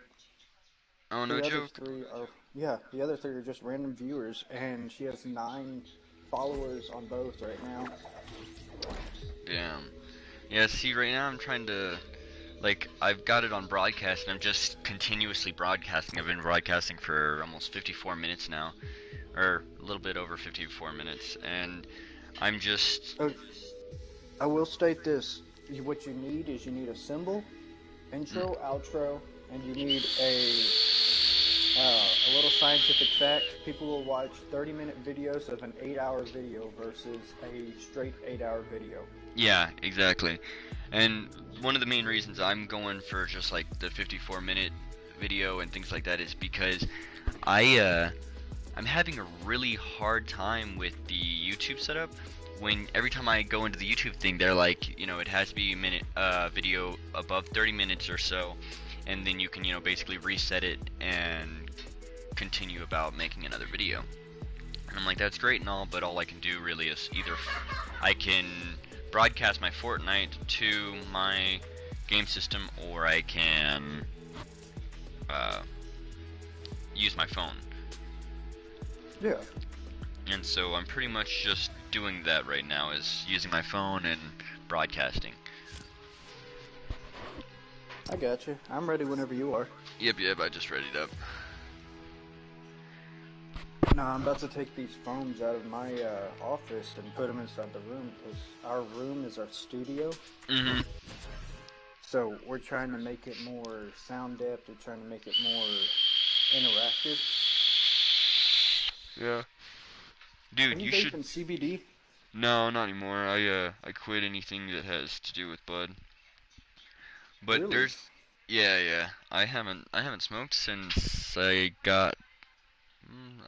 Oh, no the other joke. 3 are, yeah, the other 3 are just random viewers, and she has 9 followers on both right now. Damn. Yeah, see, right now I'm trying to, like, I've got it on broadcast, and I'm just continuously broadcasting. I've been broadcasting for almost 54 minutes now, or a little bit over 54 minutes, and I'm just... I will state this. What you need is you need a symbol, intro, outro, and you need a little scientific fact. People will watch 30-minute videos of an 8-hour video versus a straight 8-hour video. Yeah, exactly. And one of the main reasons I'm going for just like the 54-minute video and things like that is because I'm having a really hard time with the YouTube setup. When every time I go into the YouTube thing, they're like, you know, it has to be a minute video above 30 minutes or so, and then you can, you know, basically reset it and continue about making another video. And I'm like, that's great and all, but all I can do really is either I can broadcast my Fortnite to my game system, or I can use my phone. Yeah. And so I'm pretty much just doing that right now, is using my phone and broadcasting. I got you. I'm ready whenever you are. Yep, I just readied up. No, I'm about to take these phones out of my office and put them inside the room, because our room is our studio. Mm-hmm. So we're trying to make it more sound depth. We're trying to make it more interactive. Yeah. Dude, you should... CBD? No, not anymore. I quit anything that has to do with bud. But Really? there's... Yeah. I haven't smoked since I got...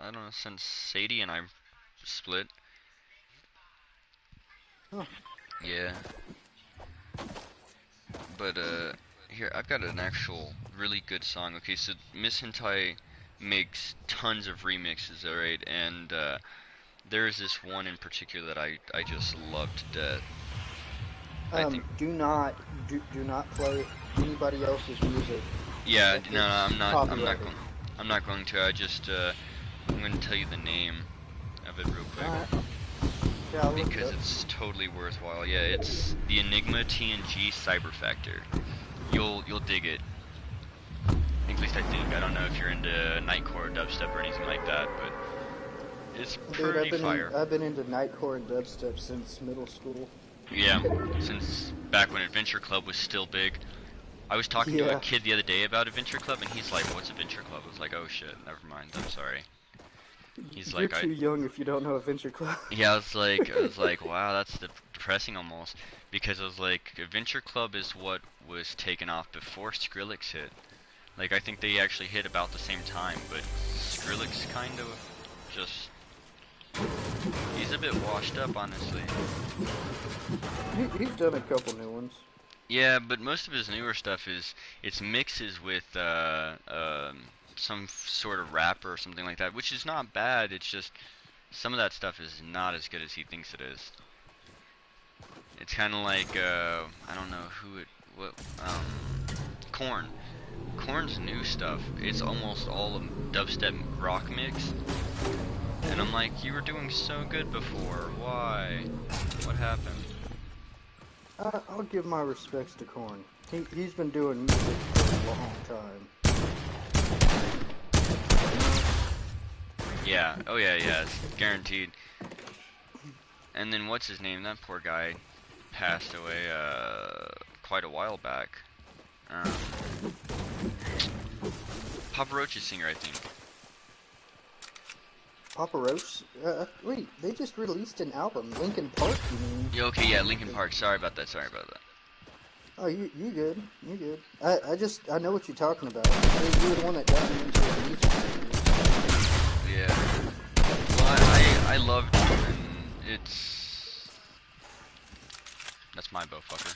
I don't know, since Sadie and I split. Huh. Yeah. But here I've got an actual really good song. Okay, so Miss Hentai makes tons of remixes, alright, and there's this one in particular that I just love to death. I think. Do not play anybody else's music. Yeah, If no, it's I'm not. copyrighted. I'm not going to. I'm going to tell you the name of it real quick Alright. Yeah, I'll look it because up. it's totally worthwhile. Yeah, it's the Enigma TNG Cyber Factor. You'll dig it. At least I think. I don't know if you're into nightcore, dubstep, or anything like that, but it's Dude, pretty fire. I've been into nightcore and dubstep since middle school. Yeah, since back when Adventure Club was still big. I was talking to a Yeah. kid the other day about Adventure Club, and he's like, "What's Adventure Club?" I was like, "Oh shit, never mind. I'm sorry." He's You're like, "I." too young if you don't know Adventure Club. Yeah, I was like, wow, that's depressing almost, because I was like, Adventure Club is what was taken off before Skrillex hit. Like, I think they actually hit about the same time, but Skrillex kind of just, he's a bit washed up, honestly. He's done a couple new ones. Yeah, but most of his newer stuff it's mixes with some sort of rap or something like that, which is not bad. It's just some of that stuff is not as good as he thinks it is. It's kind of like I don't know Korn. Korn's new stuff. It's almost all a dubstep rock mix, and I'm like, you were doing so good before. Why? What happened? I'll give my respects to Korn. He's been doing music for a long time. Yeah. Oh yeah. Yeah. It's guaranteed. And then what's his name? That poor guy passed away quite a while back. Papa Roach's singer, I think. Papa Roach? Wait, they just released an album. Linkin Park, you mean? Yeah, okay, yeah, Linkin Park. Sorry about that. Oh, you good. You good. I know what you're talking about. You were the one that got me into the music. Yeah. Well, I loved him, and it's... That's my bow fucker.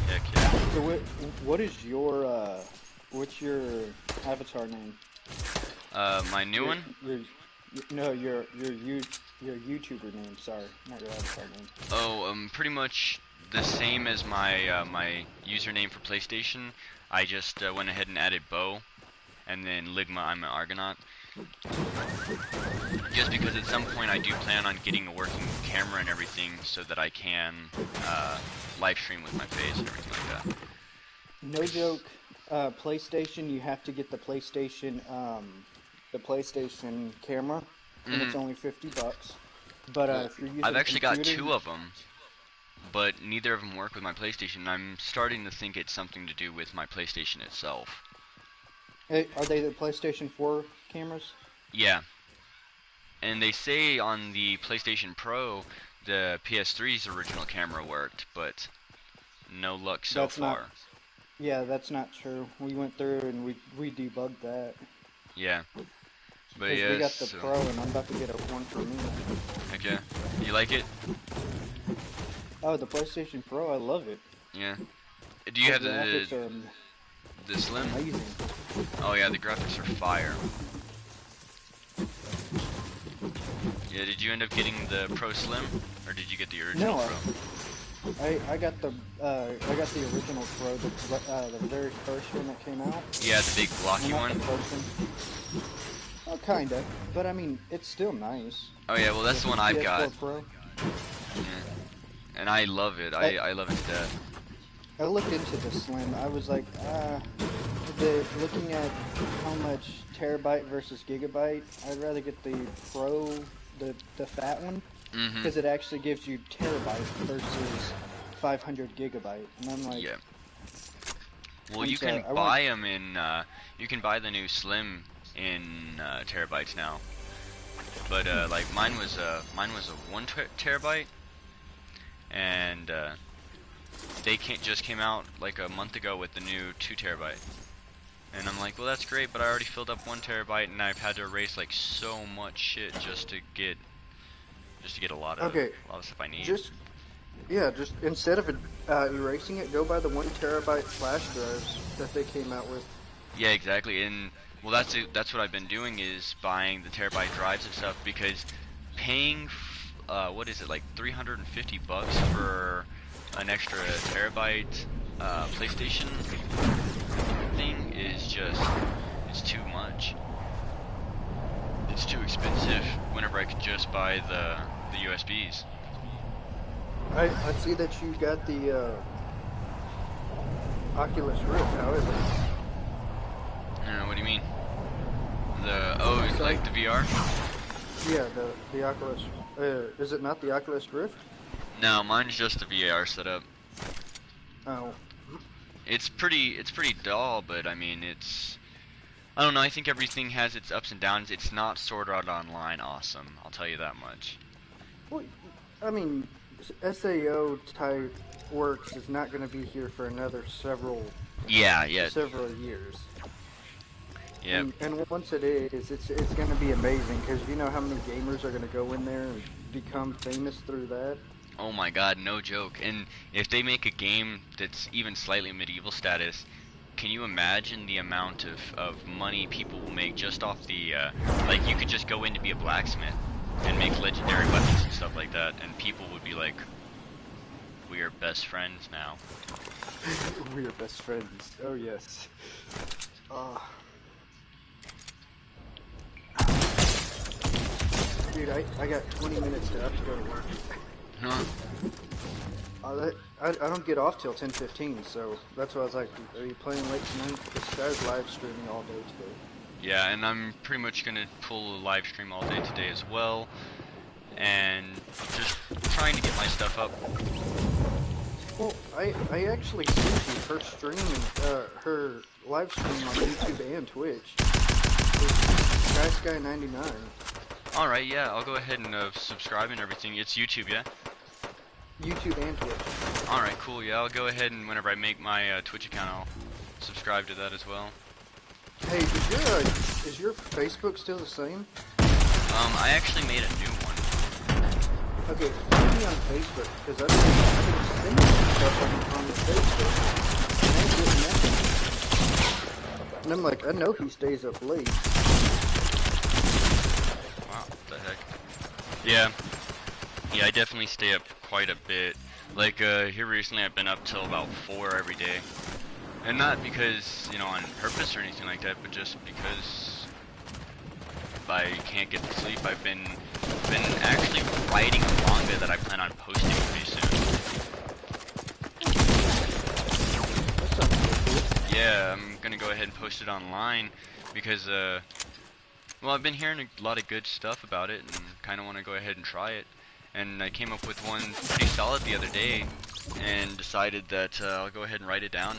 Heck yeah. So what is your, what's your avatar name? My new one? Your YouTuber name, sorry. Not your avatar name. Oh, pretty much the same as my, my username for PlayStation. I just went ahead and added bow, and then Ligma-ImArgonaut. Just because at some point I do plan on getting a working camera and everything so that I can live stream with my face and everything like that. No joke, PlayStation, you have to get the PlayStation camera, and it's only $50. But Well, if you're using I've actually got computer, two of them, but neither of them work with my PlayStation. I'm starting to think it's something to do with my PlayStation itself. Are they the PlayStation 4 cameras? Yeah. And they say on the PlayStation Pro, the PS3's original camera worked, but no luck so That's far. Yeah, that's not true. We went through and we debugged that. Yeah. But Because yeah, we got the so, Pro, and I'm about to get one for me. okay. You like it? Oh, the PlayStation Pro, I love it. Yeah. Do you have The graphics are the Slim? amazing. Oh yeah, the graphics are fire. Yeah, did you end up getting the Pro Slim, or did you get the original No, Pro? I got the original Pro, the very first one that came out. Yeah, the big blocky Not one. the first one. Oh, kinda, but I mean, it's still nice. Oh yeah, well that's the one I've PS4 got. Pro. Yeah. And I love it. I love it to death. I looked into the Slim. I was like, looking at how much terabyte versus gigabyte, I'd rather get the Pro, the fat one, because it actually gives you terabyte versus 500 gigabyte. And I'm like, Yeah. Well, I'm you sorry, can buy them in. You can buy the new Slim in terabytes now. But like mine was a 1 terabyte, and they just came out like a month ago with the new 2 terabyte. And I'm like, well, that's great, but I already filled up 1 TB, and I've had to erase like so much shit just to get a lot of stuff I need. Just instead of erasing it, go buy the 1 TB flash drives that they came out with. Yeah, exactly. And well, that's what I've been doing, is buying the terabyte drives and stuff, because paying what is it, like $350 for an extra terabyte PlayStation thing is just, it's too much. It's too expensive whenever I could just buy the USBs. I see that you got the Oculus Rift, however. What do you mean? Like the VR? Yeah, the Oculus. Is it not the Oculus Rift? No, mine's just the VR setup. Oh. It's pretty dull, but I mean, I don't know, I think everything has its ups and downs. It's not Sword Art Online awesome, I'll tell you that much. Well, I mean, SAO type works is not going to be here for another several years. Yeah. And once it is, it's going to be amazing, because you know how many gamers are going to go in there and become famous through that? Oh my god, no joke. And if they make a game that's even slightly medieval status, can you imagine the amount of money people will make just off the, like, you could just go in to be a blacksmith and make legendary weapons and stuff like that, and people would be like, we are best friends now. We are best friends. Oh yes. Dude, I got 20 minutes to go to work. Huh? I don't get off till 10:15, so that's why I was like, are you playing late tonight? This guy's live streaming all day today. Yeah, and I'm pretty much gonna pull a live stream all day today as well, and just trying to get my stuff up. Well, I actually seen her stream, her live stream on YouTube and Twitch. It's Sky99. Alright, yeah, I'll go ahead and subscribe and everything. It's YouTube, yeah? YouTube and Twitch. Alright, cool, yeah, I'll go ahead and whenever I make my Twitch account, I'll subscribe to that as well. Hey, is your Facebook still the same? I actually made a new one. Okay, find me on Facebook, because I've been sending stuff on the Facebook, and I ain't getting nothing. And I'm like, I know he stays up late. Wow, what the heck. Yeah, I definitely stay up quite a bit. Like, here recently I've been up till about 4 every day. And not because, you know, on purpose or anything like that, but just because I can't get to sleep. I've been actually writing a manga that I plan on posting pretty soon. That sounds pretty cool. Yeah, I'm gonna go ahead and post it online because, well, I've been hearing a lot of good stuff about it and kind of want to go ahead and try it. And I came up with one pretty solid the other day and decided that I'll go ahead and write it down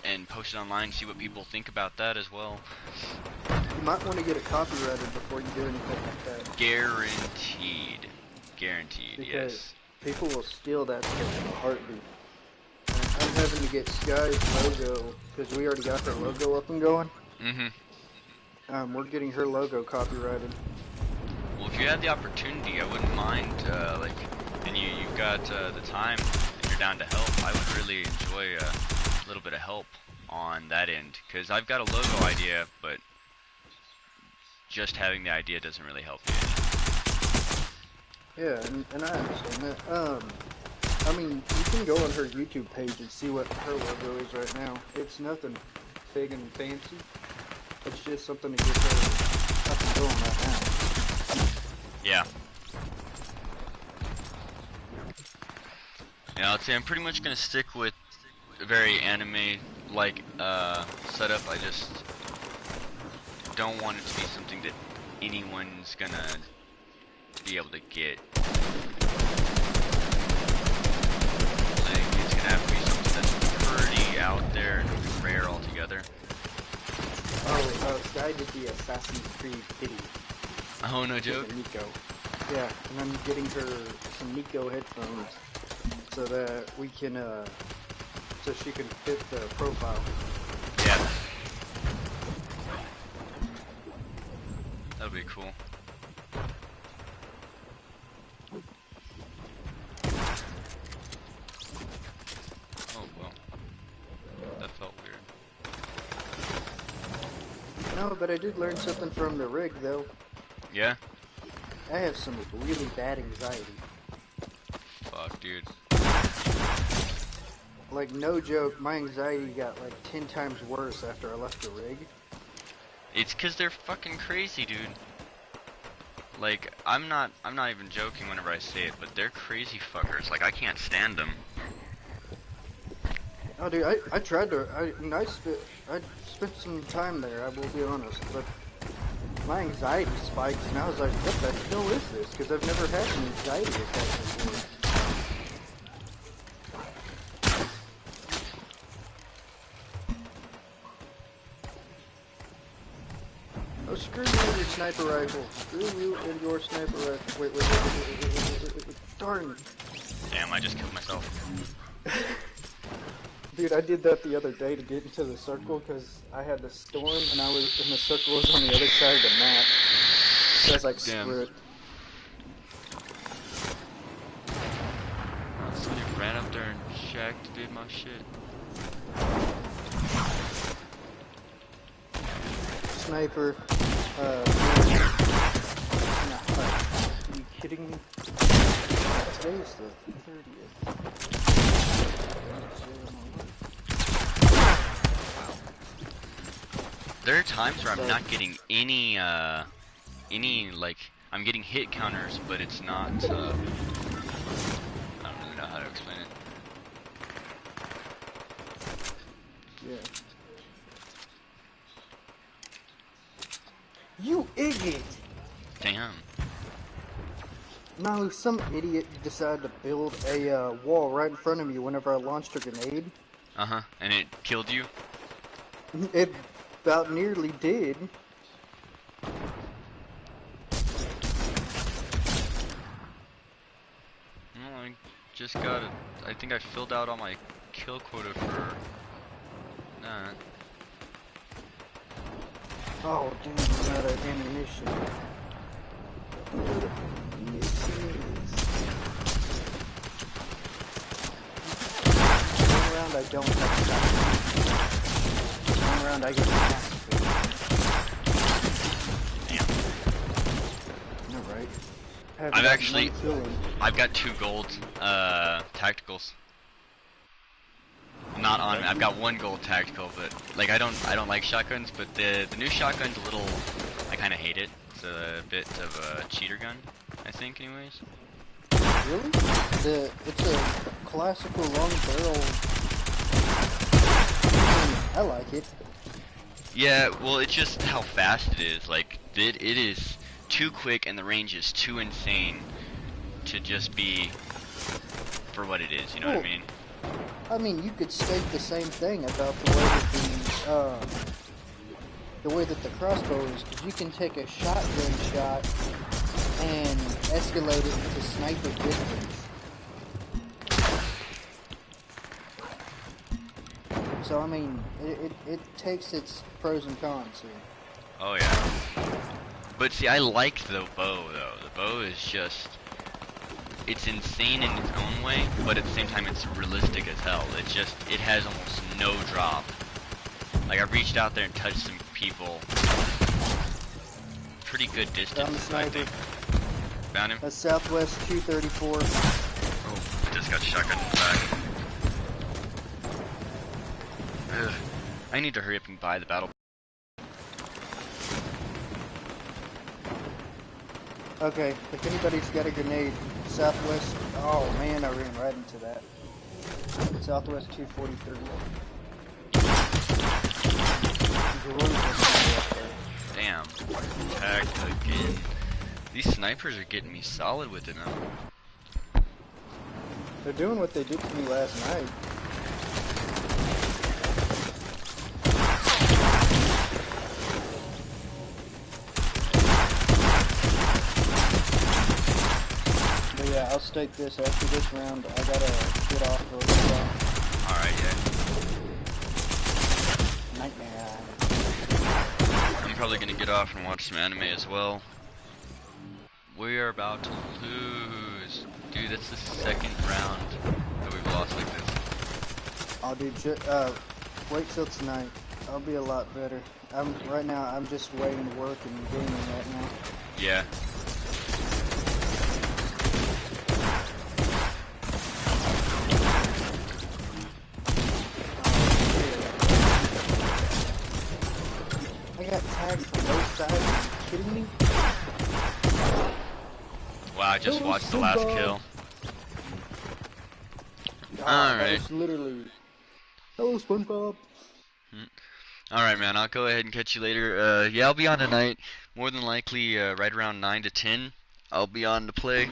and post it online, see what people think about that as well. You might want to get it copyrighted before you do anything like that. Guaranteed. Guaranteed, Because yes. people will steal that stuff in a heartbeat. I'm having to get Sky's logo, because we already got her logo up and going. Mm-hmm. We're getting her logo copyrighted. Well, if you had the opportunity, I wouldn't mind, like, and you've got the time, and you're down to help, I would really enjoy a little bit of help on that end, because I've got a logo idea, but just having the idea doesn't really help me. Yeah, and I understand that. I mean, you can go on her YouTube page and see what her logo is right now. It's nothing big and fancy. It's just something to get her up and going right now. Yeah. Yeah, I'd say I'm pretty much gonna stick with a very anime-like setup. I just don't want it to be something that anyone's gonna be able to get. Like, it's gonna have to be something that's pretty out there and rare altogether. Oh, Sky did the Assassin's Creed kitty. Oh, no joke? Nico. Yeah, and I'm getting her some Nico headphones so that we can, so she can fit the profile. Yeah. be cool. Oh, well. That felt weird. No, but I did learn something from the rig, though. Yeah? I have some really bad anxiety. Fuck, dude. Like, no joke, my anxiety got like 10 times worse after I left the rig. It's 'cause they're fucking crazy, dude. Like, I'm not even joking whenever I say it, but they're crazy fuckers. Like, I can't stand them. Oh, dude, I tried to, I spent some time there, I will be honest, but my anxiety spiked, and I was like, what the hell is this? Because I've never had an anxiety attack before. Oh, screw you and your sniper rifle. Screw you and your sniper rifle. Wait. Darn. Damn, I just killed myself. Dude, I did that the other day to get into the circle because I had the storm and the circle was on the other side of the map. So I was like, screw it. Somebody ran up there and checked, did my shit. Sniper. Are you kidding me? Today is the 30th. There are times where I'm not getting any, like, I'm getting hit counters, but it's not, I don't really know how to explain it. Yeah. You idiot! Damn. No, some idiot decided to build a wall right in front of me whenever I launched a grenade. Uh-huh, and it killed you? It about nearly did. Well, I just got it. I think I filled out all my kill quota for that. Oh, dude, I'm out of ammunition. One round I don't have shot. One round I get massacred. Damn. Alright. I've got 2 gold, tacticals. Not on. I've got 1 gold tactical, but like I don't like shotguns. But the new shotgun's a little. I kind of hate it. It's a bit of a cheater gun, I think, anyways. Really? It's a classical long barrel. I like it. Yeah, well, it's just how fast it is. Like it is too quick, and the range is too insane to just be for what it is. You know what I mean? I mean, you could state the same thing about the way that the crossbow is, because you can take a shotgun shot and escalate it to sniper distance. So I mean, it takes its pros and cons here. Oh yeah. But see, I like the bow though. The bow is just. It's insane in its own way, but at the same time it's realistic as hell. It has almost no drop. Like, I've reached out there and touched some people. Pretty good distance, I think. Found him? That's Southwest 234. Oh, just got shotgun in the back. Ugh. I need to hurry up and buy the battle. Okay, if anybody's got a grenade, Southwest, oh man, I ran right into that. Southwest 243. Damn, attacked again. These snipers are getting me solid with it now. They're doing what they did to me last night. Yeah, I'll stake this after this round. I gotta get off for a little while. Alright, yeah. Nightmare. I'm probably gonna get off and watch some anime as well. We are about to lose. Dude, that's the second round that we've lost like this. Oh, dude, wait till tonight. I'll be a lot better. Right now, I'm just waiting to work and gaming right now. Yeah. I got tagged from both sides. Are you kidding me? Wow, I just watched the last kill. That Alright. was literally... Hello, SpongeBob. Alright, man, I'll go ahead and catch you later. Yeah, I'll be on tonight. More than likely, right around 9 to 10. I'll be on to play.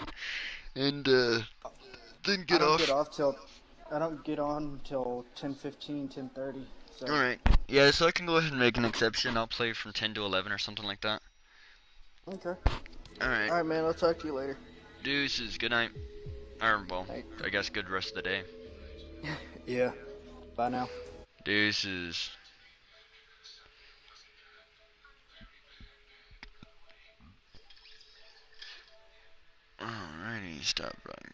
And, then get off. I don't get on till 10:15, 10:30. So. Alright. Yeah, so I can go ahead and make an exception. I'll play from 10 to 11 or something like that. Okay. Alright. Alright, man, I'll talk to you later. Deuces, good night. Or, well, Hey. I guess good rest of the day. Yeah. Bye now. Deuces. Alrighty, stop running.